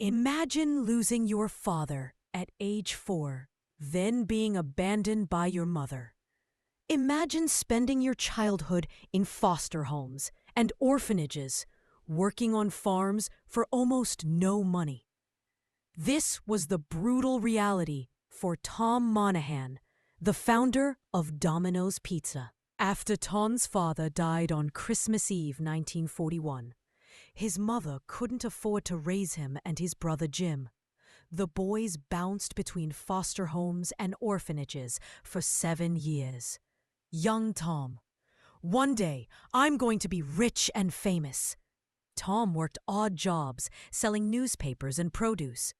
Imagine losing your father at age 4, then being abandoned by your mother. Imagine spending your childhood in foster homes and orphanages, working on farms for almost no money. This was the brutal reality for Tom Monaghan, the founder of Domino's Pizza. After Tom's father died on Christmas Eve 1941, his mother couldn't afford to raise him and his brother Jim. The boys bounced between foster homes and orphanages for 7 years. Young Tom. One day, I'm going to be rich and famous. Tom worked odd jobs, selling newspapers and produce.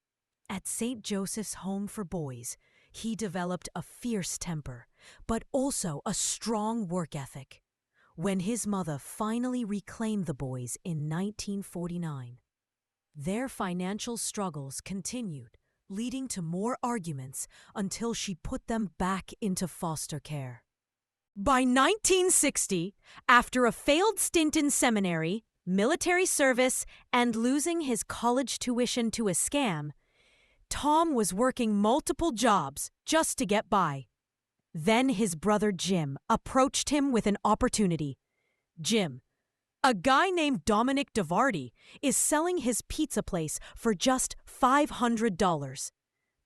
At St. Joseph's Home for Boys, he developed a fierce temper, but also a strong work ethic. When his mother finally reclaimed the boys in 1949, their financial struggles continued, leading to more arguments until she put them back into foster care. By 1960, after a failed stint in seminary, military service, and losing his college tuition to a scam, Tom was working multiple jobs just to get by. Then his brother Jim approached him with an opportunity. Jim, a guy named Dominic DeVardi, is selling his pizza place for just $500.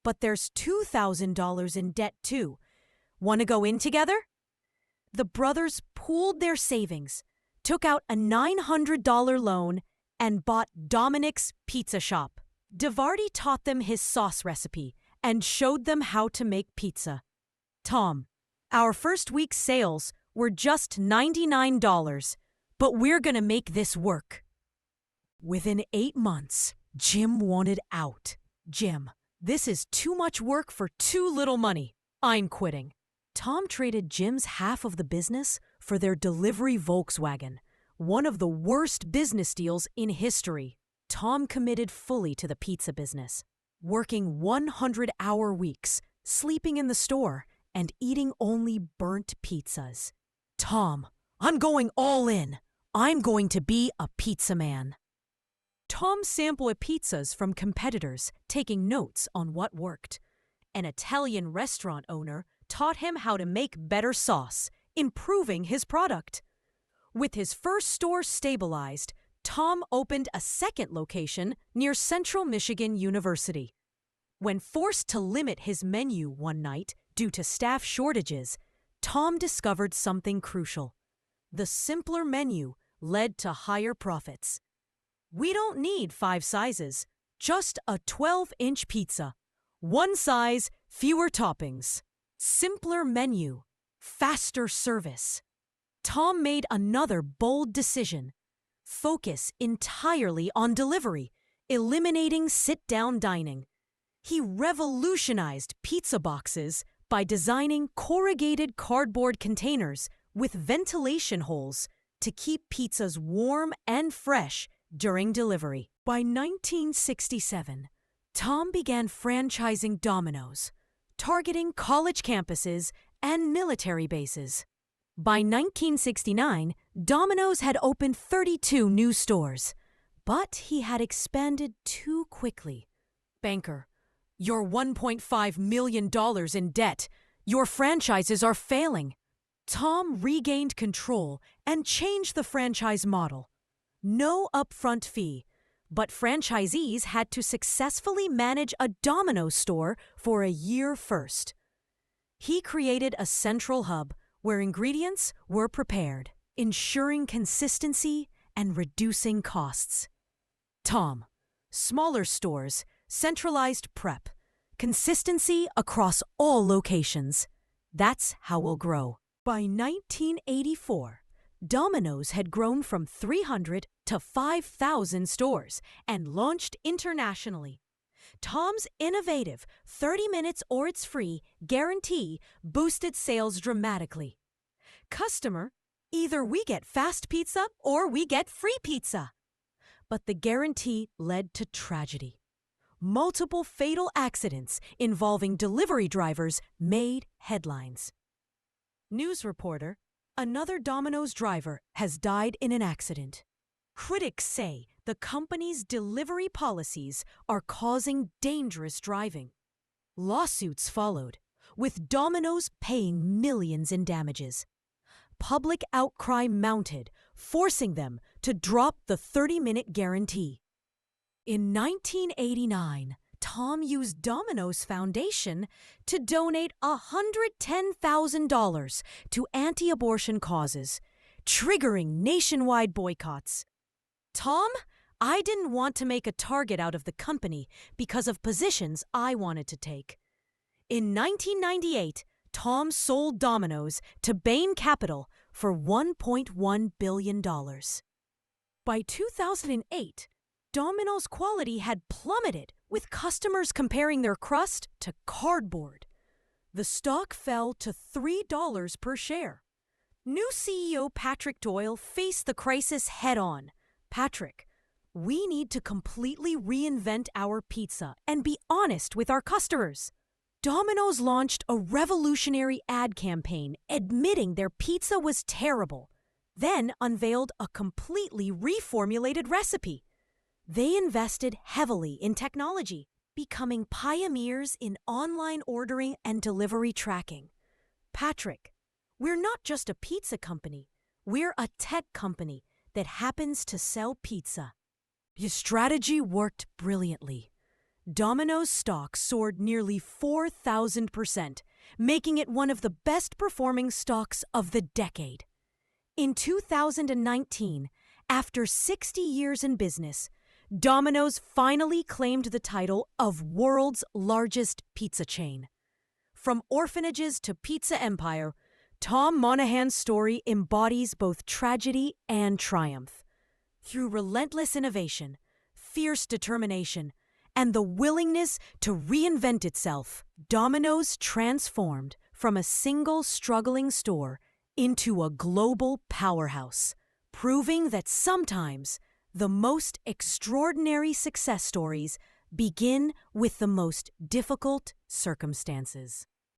But there's $2,000 in debt too. Want to go in together? The brothers pooled their savings, took out a $900 loan, and bought Dominic's Pizza Shop. DeVardi taught them his sauce recipe and showed them how to make pizza. Tom, our first week's sales were just $99, but we're gonna make this work. Within 8 months, Jim wanted out. Jim, this is too much work for too little money. I'm quitting. Tom traded Jim's half of the business for their delivery Volkswagen, one of the worst business deals in history. Tom committed fully to the pizza business, working 100-hour weeks, sleeping in the store, and eating only burnt pizzas. Tom, I'm going all in. I'm going to be a pizza man. Tom sampled pizzas from competitors, taking notes on what worked. An Italian restaurant owner taught him how to make better sauce, improving his product. With his first store stabilized, Tom opened a second location near Central Michigan University. When forced to limit his menu one night due to staff shortages, Tom discovered something crucial. The simpler menu led to higher profits. We don't need 5 sizes, just a 12-inch pizza. One size, fewer toppings. Simpler menu, faster service. Tom made another bold decision. Focus entirely on delivery, eliminating sit-down dining. He revolutionized pizza boxes by designing corrugated cardboard containers with ventilation holes to keep pizzas warm and fresh during delivery. By 1967, Tom began franchising Domino's, targeting college campuses and military bases. By 1969, Domino's had opened 32 new stores, but he had expanded too quickly. Banker, you're $1.5 million in debt. Your franchises are failing. Tom regained control and changed the franchise model. No upfront fee, but franchisees had to successfully manage a Domino's store for a year first. He created a central hub where ingredients were prepared, ensuring consistency and reducing costs. Tom, smaller stores, centralized prep, consistency across all locations. That's how we'll grow. By 1984, Domino's had grown from 300 to 5,000 stores and launched internationally. Tom's innovative 30 minutes or it's free guarantee boosted sales dramatically. Customer, either we get fast pizza or we get free pizza. But the guarantee led to tragedy. Multiple fatal accidents involving delivery drivers made headlines. News reporter, another Domino's driver has died in an accident. Critics say The company's delivery policies are causing dangerous driving. Lawsuits followed, with Domino's paying millions in damages. Public outcry mounted, forcing them to drop the 30-minute guarantee. In 1989, Tom used Domino's Foundation to donate $110,000 to anti-abortion causes, triggering nationwide boycotts. Tom, I didn't want to make a target out of the company because of positions I wanted to take. In 1998, Tom sold Domino's to Bain Capital for $1.1 billion. By 2008, Domino's quality had plummeted, with customers comparing their crust to cardboard. The stock fell to $3 per share. New CEO Patrick Doyle faced the crisis head-on. Patrick, we need to completely reinvent our pizza and be honest with our customers. Domino's launched a revolutionary ad campaign admitting their pizza was terrible, then unveiled a completely reformulated recipe. They invested heavily in technology, becoming pioneers in online ordering and delivery tracking. Patrick, we're not just a pizza company. We're a tech company that happens to sell pizza. Your strategy worked brilliantly. Domino's stock soared nearly 4,000%, making it one of the best-performing stocks of the decade. In 2019, after 60 years in business, Domino's finally claimed the title of world's largest pizza chain. From orphanages to pizza empire, Tom Monaghan's story embodies both tragedy and triumph. Through relentless innovation, fierce determination, and the willingness to reinvent itself, Domino's transformed from a single struggling store into a global powerhouse, proving that sometimes the most extraordinary success stories begin with the most difficult circumstances.